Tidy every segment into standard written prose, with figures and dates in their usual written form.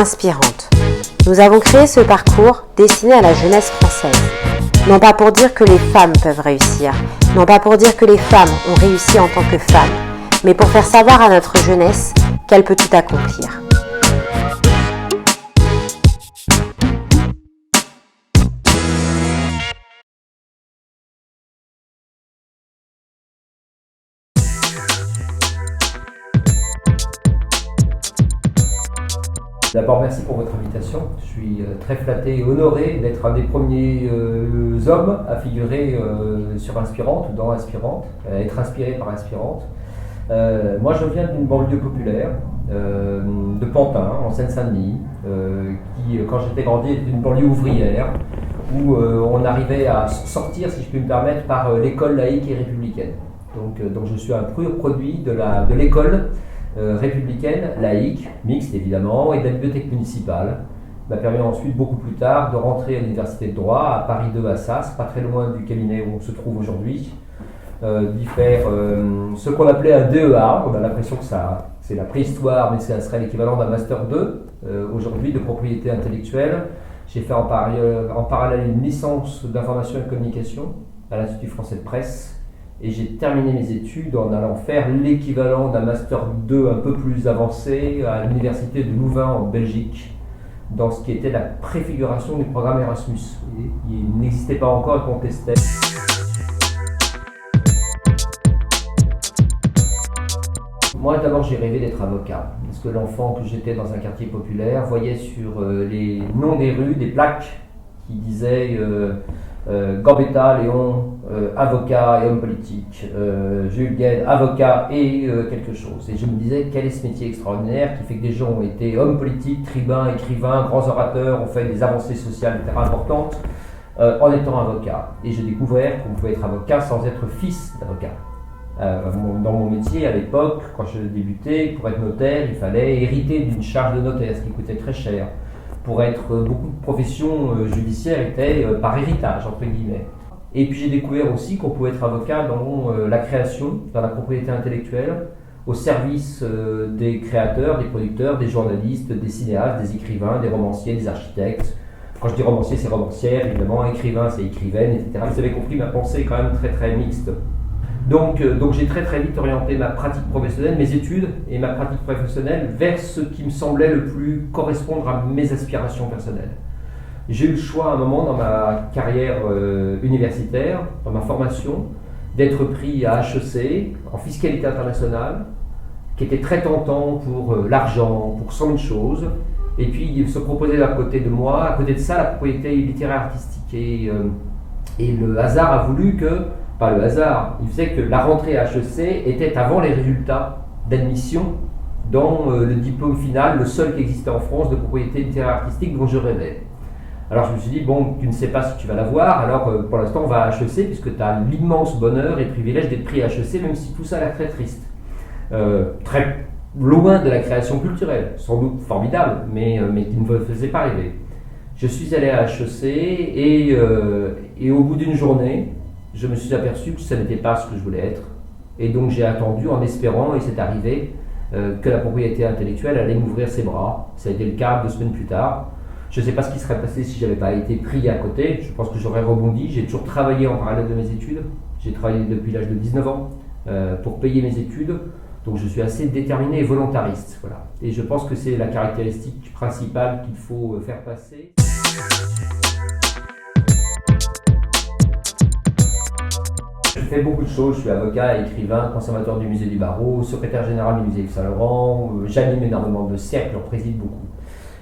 inspirante. Nous avons créé ce parcours destiné à la jeunesse française. Non pas pour dire que les femmes peuvent réussir, non pas pour dire que les femmes ont réussi en tant que femmes, mais pour faire savoir à notre jeunesse qu'elle peut tout accomplir. D'abord, merci pour votre invitation. Je suis très flatté et honoré d'être un des premiers hommes à figurer sur Inspirante ou dans Inspirante, à être inspiré par Inspirante. Moi, je viens d'une banlieue populaire, de Pantin, en Seine-Saint-Denis, qui, quand j'étais grandi, était une banlieue ouvrière, où on arrivait à sortir, si je puis me permettre, par l'école laïque et républicaine. Donc je suis un pur produit de l'école républicaine, laïque, mixte évidemment, et de la bibliothèque municipale. M'a permis ensuite, beaucoup plus tard, de rentrer à l'université de droit, à Paris 2 à Sas, pas très loin du cabinet où on se trouve aujourd'hui, d'y faire ce qu'on appelait un DEA. On a l'impression que c'est la préhistoire, mais ça serait l'équivalent d'un Master 2, aujourd'hui, de propriété intellectuelle. J'ai fait en parallèle une licence d'information et de communication à l'Institut français de presse. Et j'ai terminé mes études en allant faire l'équivalent d'un Master 2 un peu plus avancé à l'université de Louvain en Belgique, dans ce qui était la préfiguration du programme Erasmus. Il n'existait pas encore et qu'on testait. Moi d'abord j'ai rêvé d'être avocat, parce que l'enfant que j'étais dans un quartier populaire voyait sur les noms des rues des plaques qui disaient Gambetta, Léon, avocat et homme politique, Jules Guesde, avocat et quelque chose. Et je me disais, quel est ce métier extraordinaire qui fait que des gens ont été hommes politiques, tribuns, écrivains, grands orateurs, ont fait des avancées sociales importantes en étant avocat. Et j'ai découvert qu'on pouvait être avocat sans être fils d'avocat. Dans mon métier à l'époque, quand je débutais, pour être notaire, il fallait hériter d'une charge de notaire, ce qui coûtait très cher. Pour être beaucoup de professions judiciaires étaient par héritage, entre guillemets. Et puis j'ai découvert aussi qu'on pouvait être avocat dans la création, dans la propriété intellectuelle, au service des créateurs, des producteurs, des journalistes, des cinéastes, des écrivains, des romanciers, des architectes. Quand je dis romancier, c'est romancière, évidemment, écrivain, c'est écrivaine, etc. Vous avez compris, ma pensée est quand même très très mixte. Donc j'ai très vite orienté ma pratique professionnelle, mes études et ma pratique professionnelle vers ce qui me semblait le plus correspondre à mes aspirations personnelles. J'ai eu le choix à un moment dans ma carrière universitaire, dans ma formation, d'être pris à HEC en fiscalité internationale, qui était très tentant pour l'argent, pour 100 000 choses. Et puis il se proposait à côté de moi, à côté de ça, la propriété littéraire artistique. Et le hasard a voulu que, pas le hasard, il faisait que la rentrée à HEC était avant les résultats d'admission dans le diplôme final, le seul qui existait en France de propriété littéraire artistique dont je rêvais. Alors je me suis dit, bon, tu ne sais pas si tu vas l'avoir, alors pour l'instant on va à HEC puisque tu as l'immense bonheur et privilège d'être pris à HEC, même si tout ça a l'air très triste. Très loin de la création culturelle, sans doute formidable, mais qui ne me faisait pas rêver. Je suis allé à HEC et au bout d'une journée, je me suis aperçu que ça n'était pas ce que je voulais être. Et donc j'ai attendu en espérant, et c'est arrivé, que la propriété intellectuelle allait m'ouvrir ses bras. Ça a été le cas 2 semaines plus tard. Je ne sais pas ce qui serait passé si je n'avais pas été pris à côté. Je pense que j'aurais rebondi. J'ai toujours travaillé en parallèle de mes études. J'ai travaillé depuis l'âge de 19 ans pour payer mes études. Donc je suis assez déterminé et volontariste. Voilà. Et je pense que c'est la caractéristique principale qu'il faut faire passer. Je fais beaucoup de choses, je suis avocat, écrivain, conservateur du musée du barreau, secrétaire général du musée Yves Saint-Laurent, j'anime énormément de cercles, j'en préside beaucoup.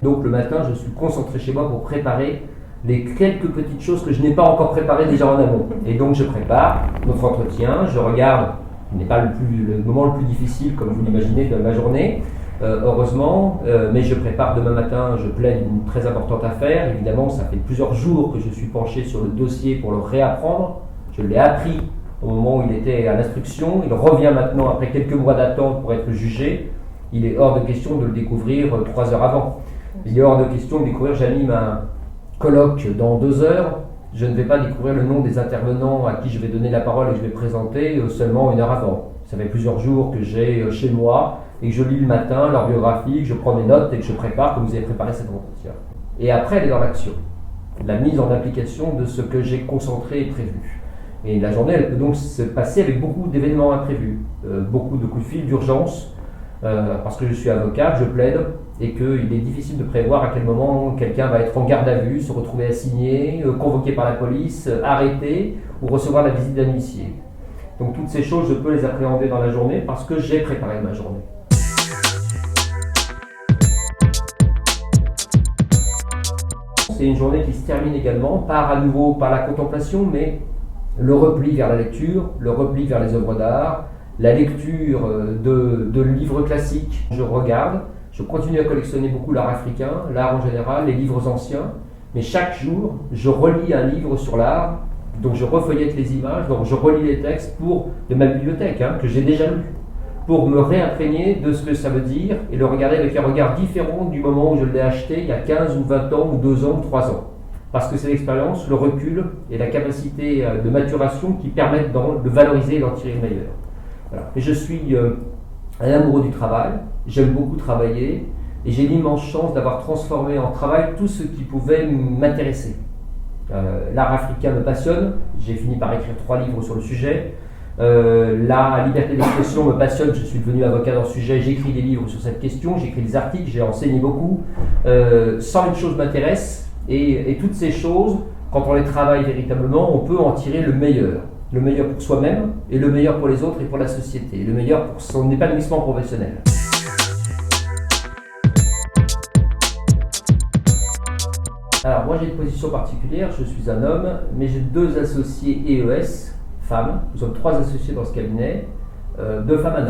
Donc le matin, je suis concentré chez moi pour préparer les quelques petites choses que je n'ai pas encore préparées déjà en amont. Et donc je prépare notre entretien, je regarde, ce n'est pas le moment le plus difficile comme vous l'imaginez de ma journée, heureusement, mais je prépare demain matin, je plaide une très importante affaire. Évidemment, ça fait plusieurs jours que je suis penché sur le dossier pour le réapprendre. Je l'ai appris au moment où il était à l'instruction, il revient maintenant après quelques mois d'attente pour être jugé. Il est hors de question de le découvrir 3 heures avant. Il est hors de question de découvrir, j'anime un colloque dans 2 heures. Je ne vais pas découvrir le nom des intervenants à qui je vais donner la parole et que je vais présenter seulement 1 heure avant. Ça fait plusieurs jours que j'ai chez moi et que je lis le matin leur biographie, que je prends des notes et que je prépare comme vous avez préparé cet entretien. Et après, elle est dans l'action, la mise en application de ce que j'ai concentré et prévu. Et la journée, elle peut donc se passer avec beaucoup d'événements imprévus, beaucoup de coups de fil d'urgence, parce que je suis avocat, je plaide, et qu'il est difficile de prévoir à quel moment quelqu'un va être en garde à vue, se retrouver assigné, convoqué par la police, arrêté, ou recevoir la visite d'un huissier. Donc toutes ces choses, je peux les appréhender dans la journée parce que j'ai préparé ma journée. C'est une journée qui se termine également à nouveau par la contemplation, mais le repli vers la lecture, le repli vers les œuvres d'art, la lecture de livres classiques. Je regarde, je continue à collectionner beaucoup l'art africain, l'art en général, les livres anciens, mais chaque jour, je relis un livre sur l'art, donc je refeuillette les images, donc je relis les textes de ma bibliothèque, que j'ai déjà lu, pour me réimprégner de ce que ça veut dire et le regarder avec un regard différent du moment où je l'ai acheté, il y a 15 ou 20 ans, ou 2 ans, ou 3 ans. Parce que c'est l'expérience, le recul et la capacité de maturation qui permettent de valoriser et d'en tirer le meilleur. Voilà. Et je suis un amoureux du travail, j'aime beaucoup travailler et j'ai l'immense chance d'avoir transformé en travail tout ce qui pouvait m'intéresser. L'art africain me passionne, j'ai fini par écrire 3 livres sur le sujet. La liberté d'expression me passionne, je suis devenu avocat dans ce sujet, j'écris des livres sur cette question, j'écris des articles, j'ai enseigné beaucoup. 101 choses m'intéressent et toutes ces choses, quand on les travaille véritablement, on peut en tirer le meilleur. Le meilleur pour soi-même et le meilleur pour les autres et pour la société, le meilleur pour son épanouissement professionnel. Alors moi j'ai une position particulière, je suis un homme, mais j'ai 2 associés EES, femmes, nous sommes 3 associés dans ce cabinet, 2 femmes,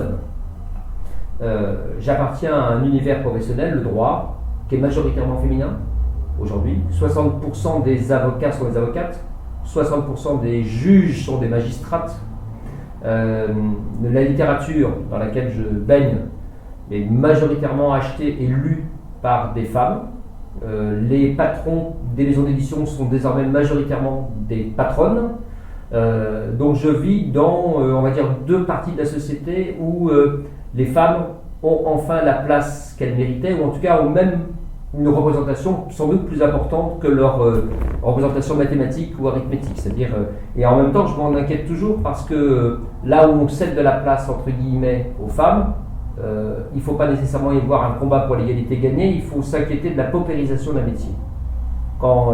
1 homme. J'appartiens à un univers professionnel, le droit, qui est majoritairement féminin aujourd'hui. 60% des avocats sont des avocates, 60% des juges sont des magistrates. La littérature dans laquelle je baigne est majoritairement achetée et lue par des femmes. Les patrons des maisons d'édition sont désormais majoritairement des patronnes. Donc je vis dans, on va dire, 2 parties de la société où les femmes ont enfin la place qu'elles méritaient, ou en tout cas ont même une représentation sans doute plus importante que leur représentation mathématique ou arithmétique. C'est-à-dire, et en même temps, je m'en inquiète toujours parce que là où on cède de la place, entre guillemets, aux femmes, il ne faut pas nécessairement y voir un combat pour l'égalité gagnée, il faut s'inquiéter de la paupérisation d'un métier. Quand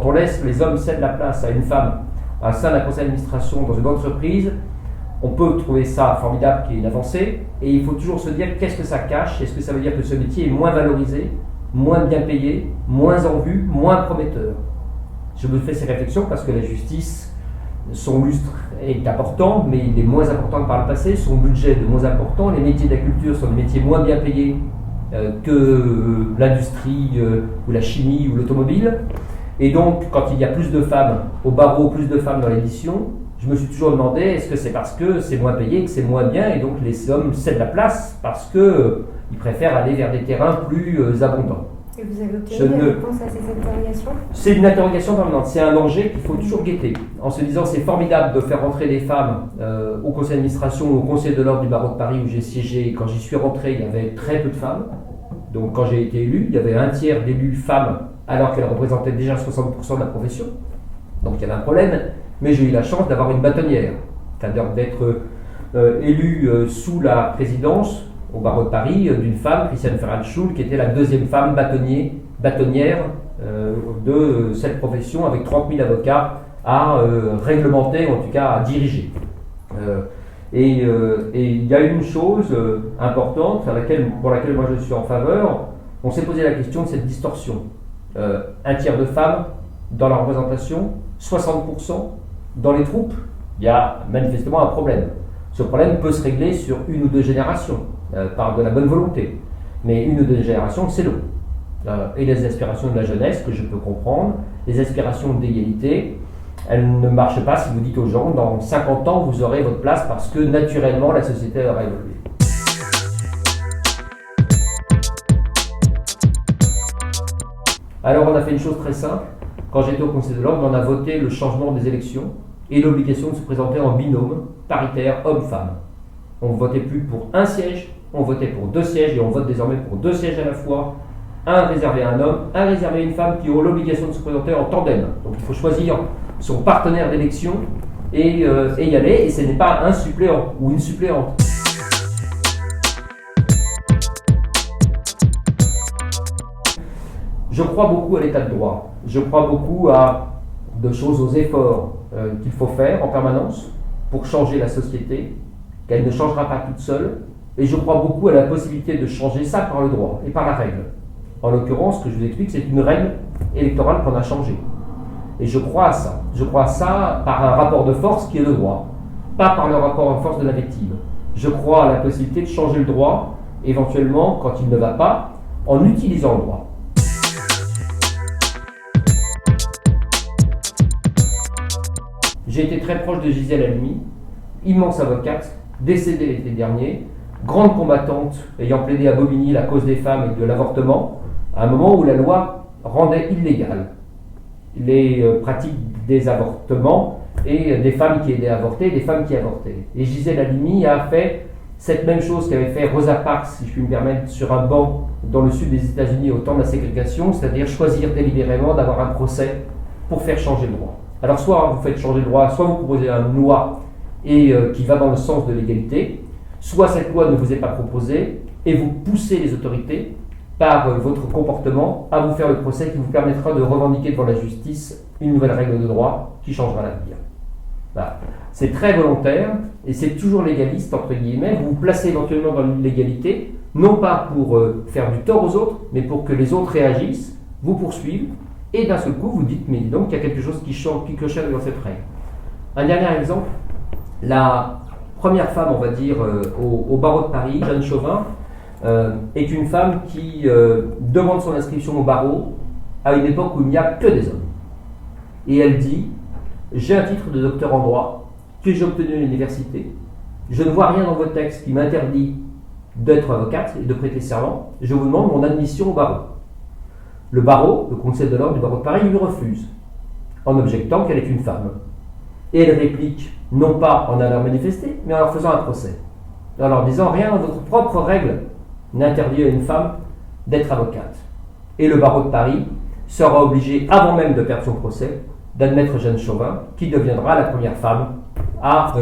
on laisse les hommes cèdent la place à une femme au sein d'un conseil d'administration dans une entreprise, on peut trouver ça formidable qu'il y ait une avancée, et il faut toujours se dire qu'est-ce que ça cache, est-ce que ça veut dire que ce métier est moins valorisé, moins bien payé, moins en vue, moins prometteur. Je me fais ces réflexions parce que la justice, son lustre est important, mais il est moins important que par le passé, son budget est moins important, les métiers de la culture sont des métiers moins bien payés que l'industrie ou la chimie ou l'automobile. Et donc, quand il y a plus de femmes au barreau, plus de femmes dans l'édition, je me suis toujours demandé, est-ce que c'est parce que c'est moins payé, que c'est moins bien, et donc les hommes cèdent la place parce qu'ils préfèrent aller vers des terrains plus abondants. Et vous avez obtenu une réponse à ces interrogations ? C'est une interrogation permanente, c'est un danger qu'il faut toujours guetter, en se disant c'est formidable de faire rentrer des femmes au conseil d'administration ou au conseil de l'ordre du barreau de Paris où j'ai siégé. Quand j'y suis rentré, il y avait très peu de femmes. Donc quand j'ai été élu, il y avait 1/3 d'élus femmes alors qu'elles représentaient déjà 60% de la profession. Donc il y avait un problème. Mais j'ai eu la chance d'avoir une bâtonnière, c'est-à-dire d'être élu sous la présidence au barreau de Paris d'une femme, Christiane Ferrand-Schul, qui était la 2e femme bâtonnière de cette profession, avec 30 000 avocats à réglementer, en tout cas à diriger. Et il y a une chose importante pour laquelle moi je suis en faveur, on s'est posé la question de cette distorsion. 1/3 de femmes dans la représentation, 60% dans les troupes, il y a manifestement un problème. Ce problème peut se régler sur 1 ou 2 générations, par de la bonne volonté. Mais 1 ou 2 générations, c'est long. Et les aspirations de la jeunesse, que je peux comprendre, les aspirations d'égalité, elles ne marchent pas si vous dites aux gens, dans 50 ans, vous aurez votre place parce que naturellement, la société aura évolué. Alors on a fait une chose très simple. Quand j'étais au Conseil de l'Ordre, on a voté le changement des élections et l'obligation de se présenter en binôme, paritaire, homme-femme. On ne votait plus pour un siège, on votait pour 2 sièges et on vote désormais pour 2 sièges à la fois, un réservé à un homme, un réservé à une femme qui ont l'obligation de se présenter en tandem. Donc il faut choisir son partenaire d'élection et y aller, et ce n'est pas un suppléant ou une suppléante. Je crois beaucoup à l'état de droit. Je crois beaucoup à aux efforts qu'il faut faire en permanence pour changer la société, qu'elle ne changera pas toute seule. Et je crois beaucoup à la possibilité de changer ça par le droit et par la règle. En l'occurrence, ce que je vous explique, c'est une règle électorale qu'on a changée. Et je crois à ça. Je crois à ça par un rapport de force qui est le droit, pas par le rapport de force de l'invective. Je crois à la possibilité de changer le droit, éventuellement, quand il ne va pas, en utilisant le droit. J'ai été très proche de Gisèle Halimi, immense avocate, décédée l'été dernier, grande combattante ayant plaidé à Bobigny la cause des femmes et de l'avortement, à un moment où la loi rendait illégale les pratiques des avortements et des femmes qui aidaient à avorter et des femmes qui avortaient. Et Gisèle Halimi a fait cette même chose qu'avait fait Rosa Parks, si je puis me permettre, sur un banc dans le sud des États-Unis au temps de la ségrégation, c'est-à-dire choisir délibérément d'avoir un procès pour faire changer le droit. Alors soit vous faites changer le droit, soit vous proposez une loi qui va dans le sens de l'égalité, soit cette loi ne vous est pas proposée et vous poussez les autorités par votre comportement à vous faire le procès qui vous permettra de revendiquer devant la justice une nouvelle règle de droit qui changera l'avenir. Voilà. C'est très volontaire et c'est toujours légaliste, entre guillemets. Vous vous placez éventuellement dans l'illégalité, non pas pour faire du tort aux autres, mais pour que les autres réagissent, vous poursuivent, et d'un seul coup vous dites, mais dis donc, il y a quelque chose qui clochette dans cette règle. Un dernier exemple, la première femme, on va dire, au barreau de Paris, Jeanne Chauvin, est une femme qui demande son inscription au barreau à une époque où il n'y a que des hommes. Et elle dit, j'ai un titre de docteur en droit que j'ai obtenu à l'université, je ne vois rien dans vos textes qui m'interdit d'être avocate et de prêter serment, je vous demande mon admission au barreau. Le barreau, le conseil de l'ordre du barreau de Paris, lui refuse, en objectant qu'elle est une femme. Et elle réplique, non pas en allant manifester, mais en leur faisant un procès. En leur disant, rien dans votre propre règle n'interdit à une femme d'être avocate. Et le barreau de Paris sera obligé, avant même de perdre son procès, d'admettre Jeanne Chauvin, qui deviendra la première femme à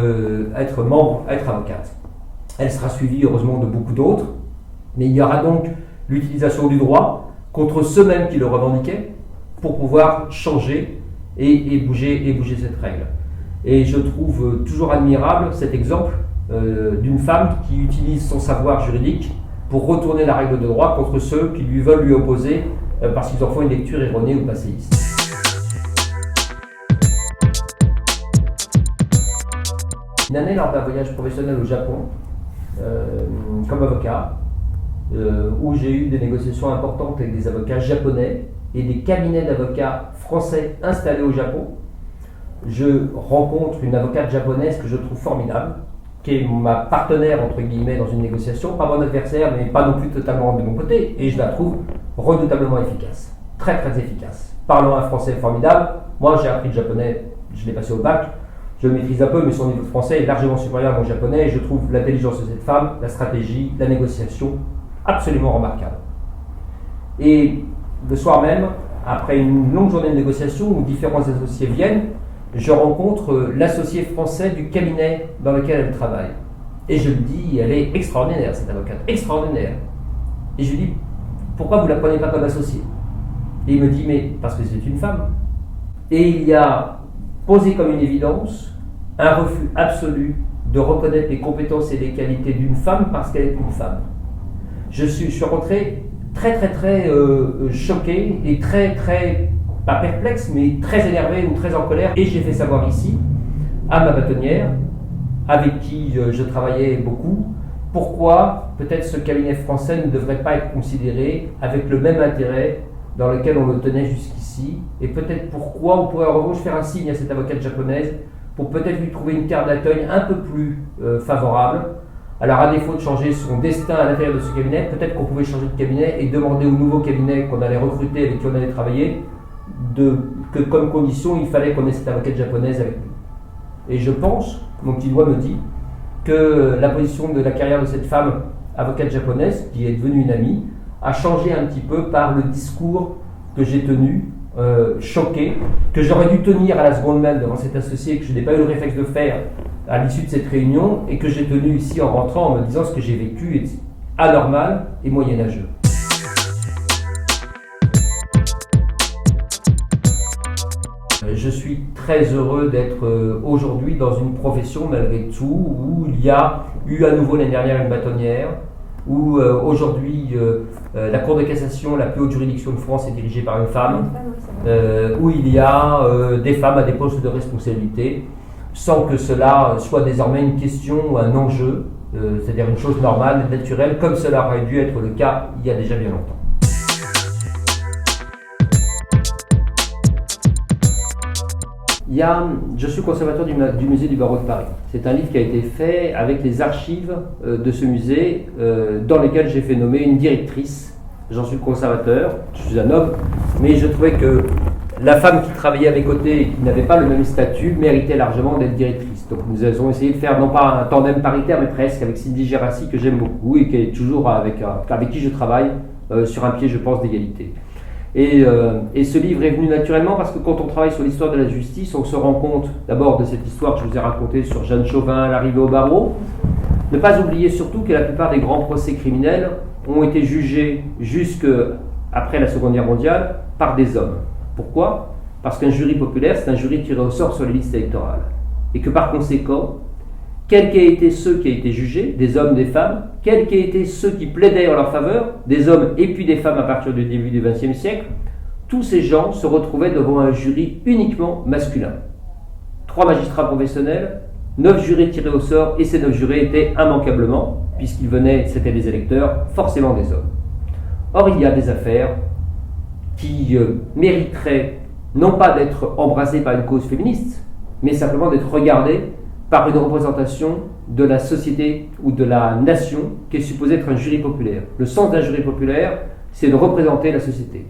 être avocate. Elle sera suivie, heureusement, de beaucoup d'autres, mais il y aura donc l'utilisation du droit contre ceux-mêmes qui le revendiquaient pour pouvoir changer et bouger cette règle. Et je trouve toujours admirable cet exemple d'une femme qui utilise son savoir juridique pour retourner la règle de droit contre ceux qui veulent lui opposer parce qu'ils en font une lecture erronée ou passéiste. Une année, lors d'un voyage professionnel au Japon, comme avocat, où j'ai eu des négociations importantes avec des avocats japonais et des cabinets d'avocats français installés au Japon, je rencontre une avocate japonaise que je trouve formidable, qui est ma partenaire, entre guillemets, dans une négociation, pas mon adversaire, mais pas non plus totalement de mon côté, et je la trouve redoutablement efficace, très très efficace. Parlant un français formidable, moi j'ai appris le japonais, je l'ai passé au bac, je le maîtrise un peu, mais son niveau de français est largement supérieur à mon japonais, et je trouve l'intelligence de cette femme, la stratégie, la négociation, absolument remarquable. Et le soir même, après une longue journée de négociation où différents associés viennent, je rencontre l'associé français du cabinet dans lequel elle travaille. Et je lui dis, elle est extraordinaire, cette avocate, extraordinaire. Et je lui dis, pourquoi vous ne la prenez pas comme associée? Et il me dit, mais parce que c'est une femme. Et il y a posé comme une évidence un refus absolu de reconnaître les compétences et les qualités d'une femme parce qu'elle est une femme. Je suis rentré très choqué et très, pas perplexe, mais très énervé ou très en colère. Et j'ai fait savoir ici, à ma bâtonnière, avec qui je travaillais beaucoup, pourquoi peut-être ce cabinet français ne devrait pas être considéré avec le même intérêt dans lequel on le tenait jusqu'ici, et peut-être pourquoi on pourrait en revanche faire un signe à cette avocate japonaise pour peut-être lui trouver une terre d'accueil un peu plus favorable. Alors à défaut de changer son destin à l'intérieur de ce cabinet, peut-être qu'on pouvait changer de cabinet et demander au nouveau cabinet qu'on allait recruter, avec qui on allait travailler, que comme condition, il fallait qu'on ait cette avocate japonaise avec nous. Et je pense, mon petit doigt me dit, que la position de la carrière de cette femme avocate japonaise, qui est devenue une amie, a changé un petit peu par le discours que j'ai tenu, choqué, que j'aurais dû tenir à la seconde même devant cet associé, que je n'ai pas eu le réflexe de faire à l'issue de cette réunion, et que j'ai tenu ici en rentrant en me disant ce que j'ai vécu est anormal et moyenâgeux. Je suis très heureux d'être aujourd'hui dans une profession malgré tout où il y a eu à nouveau l'année dernière une bâtonnière, où aujourd'hui la Cour de cassation, la plus haute juridiction de France, est dirigée par une femme, où il y a des femmes à des postes de responsabilité, sans que cela soit désormais une question ou un enjeu, c'est-à-dire une chose normale, naturelle, comme cela aurait dû être le cas il y a déjà bien longtemps. Je suis conservateur du musée du barreau de Paris. C'est un livre qui a été fait avec les archives de ce musée, dans lesquelles j'ai fait nommer une directrice. J'en suis le conservateur, je suis un homme, mais je trouvais que la femme qui travaillait à mes côtés et qui n'avait pas le même statut méritait largement d'être directrice. Donc nous avons essayé de faire non pas un tandem paritaire, mais presque, avec Cindy Gérassi, que j'aime beaucoup et qui est toujours avec qui je travaille sur un pied, je pense, d'égalité. Et ce livre est venu naturellement parce que quand on travaille sur l'histoire de la justice, on se rend compte d'abord de cette histoire que je vous ai racontée sur Jeanne Chauvin, l'arrivée au barreau. Ne pas oublier surtout que la plupart des grands procès criminels ont été jugés jusque après la Seconde Guerre mondiale par des hommes. Pourquoi ? Parce qu'un jury populaire, c'est un jury tiré au sort sur les listes électorales. Et que par conséquent, quels qu'aient été ceux qui aient été jugés, des hommes, des femmes, quels qu'aient été ceux qui plaidaient en leur faveur, des hommes et puis des femmes à partir du début du XXe siècle, tous ces gens se retrouvaient devant un jury uniquement masculin. 3 magistrats professionnels, 9 jurés tirés au sort, et ces 9 jurés étaient immanquablement, puisqu'ils venaient, c'était des électeurs, forcément des hommes. Or, il y a des affaires qui mériteraient non pas d'être embrassées par une cause féministe, mais simplement d'être regardées par une représentation de la société ou de la nation qui est supposée être un jury populaire. Le sens d'un jury populaire, c'est de représenter la société.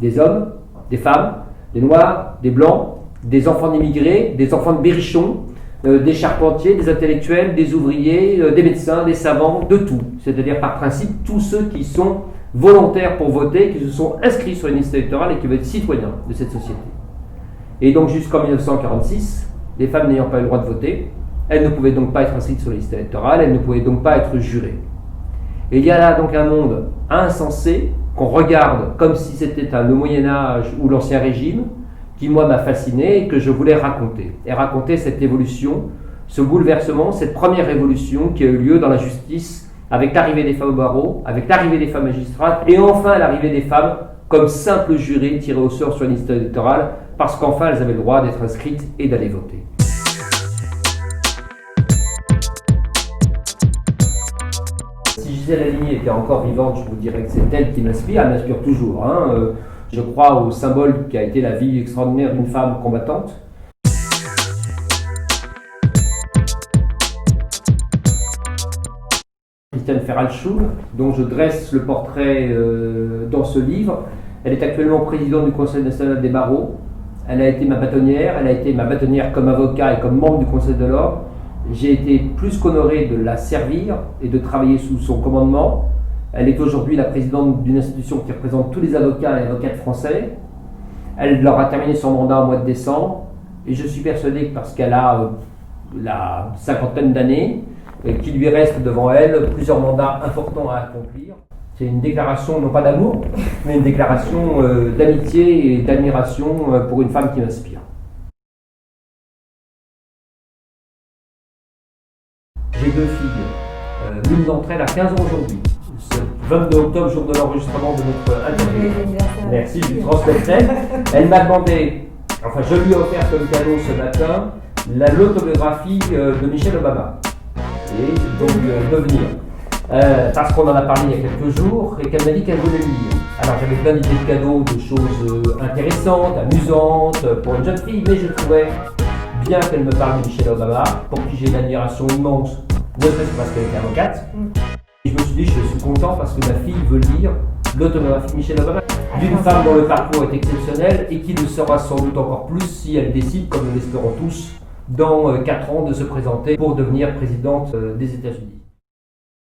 Des hommes, des femmes, des noirs, des blancs, des enfants d'immigrés, des enfants de berrichons, des charpentiers, des intellectuels, des ouvriers, des médecins, des savants, de tout. C'est-à-dire par principe tous ceux qui sont volontaires pour voter, qui se sont inscrits sur une liste électorale et qui veulent être citoyens de cette société. Et donc jusqu'en 1946, les femmes n'ayant pas eu le droit de voter, elles ne pouvaient donc pas être inscrites sur les listes électorales, elles ne pouvaient donc pas être jurées. Et il y a là donc un monde insensé qu'on regarde comme si c'était le Moyen-Âge ou l'Ancien Régime, qui moi m'a fasciné et que je voulais raconter. Et raconter cette évolution, ce bouleversement, cette première révolution qui a eu lieu dans la justice avec l'arrivée des femmes au barreau, avec l'arrivée des femmes magistrates et enfin l'arrivée des femmes comme simples jurés tirés au sort sur une liste électorale parce qu'enfin elles avaient le droit d'être inscrites et d'aller voter. Si Gisèle Halimi était encore vivante, je vous dirais que c'est elle qui m'inspire, elle m'inspire toujours. Je crois au symbole qui a été la vie extraordinaire d'une femme combattante. Christiane Ferralschul, dont je dresse le portrait dans ce livre. Elle est actuellement présidente du Conseil national des barreaux. Elle a été ma bâtonnière comme avocat et comme membre du Conseil de l'ordre. J'ai été plus qu'honoré de la servir et de travailler sous son commandement. Elle est aujourd'hui la présidente d'une institution qui représente tous les avocats et avocates français. Elle leur a terminé son mandat au mois de décembre. Et je suis persuadé que parce qu'elle a la cinquantaine d'années, qu'il lui reste devant elle plusieurs mandats importants à accomplir. C'est une déclaration, non pas d'amour, mais une déclaration d'amitié et d'admiration pour une femme qui m'inspire. J'ai 2 filles. L'une d'entre elles a 15 ans aujourd'hui. Ce 22 octobre, jour de l'enregistrement de notre interview. Merci, je lui transmettrai. Elle m'a demandé, enfin je lui ai offert comme cadeau ce matin, l'autobiographie de Michelle Obama. Et donc de venir. Parce qu'on en a parlé il y a quelques jours et qu'elle m'a dit qu'elle voulait le lire. Alors j'avais plein d'idées de cadeaux, de choses intéressantes, amusantes pour une jeune fille, mais je trouvais bien qu'elle me parle de Michelle Obama, pour qui j'ai une admiration immense, ne serait-ce que parce qu'elle est avocate. Et je me suis dit, je suis content parce que ma fille veut lire l'autobiographie de Michelle Obama, d'une femme dont le parcours est exceptionnel et qui le sera sans doute encore plus si elle décide, comme nous l'espérons tous, dans 4 ans de se présenter pour devenir présidente des États-Unis.